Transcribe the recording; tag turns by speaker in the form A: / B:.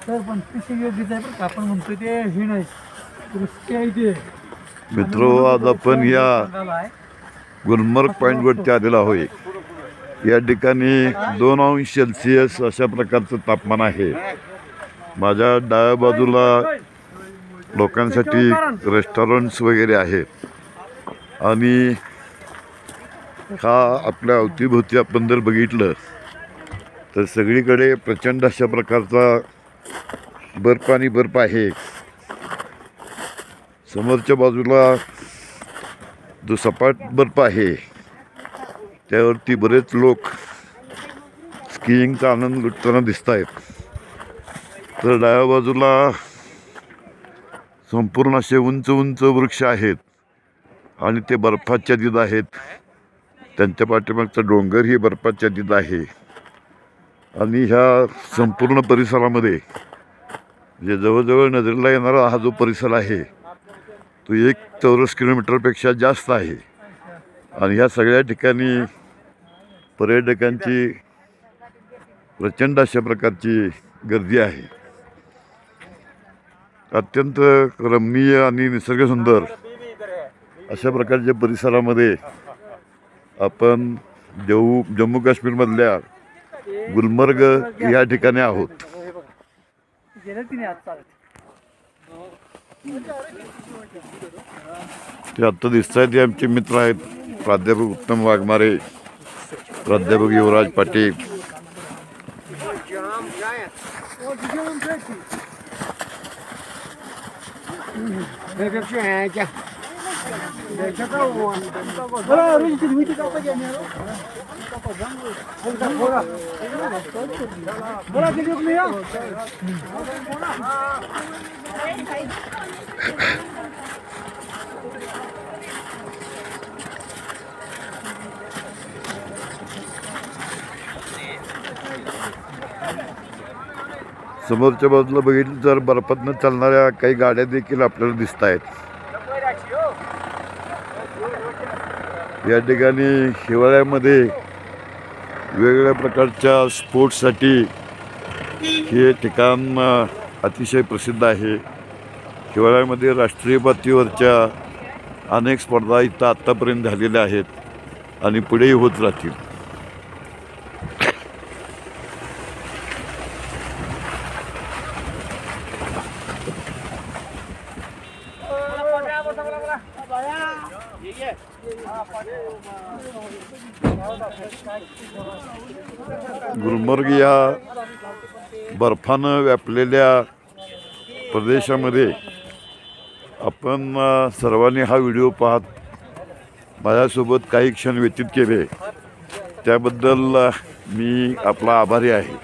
A: तर पण फिशिंग योग्यच आहे, पण आपण म्हणतो ते हे नाही दृष्टी आहे ते.
B: मित्रो, आज आपण या गुलमर्ग पॉईंटवरती आलेलो आहोत. या ठिकाणी 2°C अशा प्रकारचं तापमान आहे. माझ्या डाव्या बाजूला लोकांसाठी रेस्टॉरंट्स वगैरे आहेत आणि हा आपल्या अवतीभोवती आपण जर बघितलं तर सगळीकडे प्रचंड अशा प्रकारचा बर्फ आणि बर्फ आहे. समोरच्या बाजूला जो सपाट बर्फ आहे त्यावरती बरेच लोक स्कीइंगचा आनंद लुटताना दिसत आहेत. तर डाव्या बाजूला संपूर्ण असे उंच उंच वृक्ष आहेत आणि ते बर्फाच्छादित आहेत. त्यांच्या पाठीमागचा डोंगर ही बर्फाच्छादित आहे आणि ह्या संपूर्ण परिसरामध्ये जे जवळजवळ नजरेला येणारा हा जो परिसर आहे तो 1 चौरस किलोमीटरपेक्षा जास्त आहे. आणि ह्या सगळ्या ठिकाणी पर्यटकांची प्रचंड अशा प्रकारची गर्दी आहे. अत्यंत रमणीय आणि निसर्गसुंदर अशा प्रकारच्या परिसरामध्ये आपण जम्मू काश्मीरमधल्या गुलमर्ग या ठिकाणी आहोत. ते आत्ता दिसत आहेत ते आमचे मित्र आहेत. प्राध्यापक उत्तम वाघमारे, प्राध्यापक युवराज पाटील. समोरच्या बाजूला बघितलं तर बर्फातनं चालणाऱ्या काही गाड्या देखील आपल्याला दिसत आहेत. या ठिकाणी हिवाळ्यामध्ये वेगवेगळ्या प्रकारच्या स्पोर्ट्ससाठी हे ठिकाण अतिशय प्रसिद्ध आहे. हिवाळ्यामध्ये राष्ट्रीय पातळीवरच्या अनेक स्पर्धा इथं आत्तापर्यंत झालेल्या आहेत आणि पुढेही होत राहतील. गुलमर्ग या बर्फानं व्यापलेल्या प्रदेशामध्ये आपण सर्वांनी हा व्हिडिओ पाहत माझ्यासोबत काही क्षण व्यतीत केले त्याबद्दल मी आपला आभारी आहे.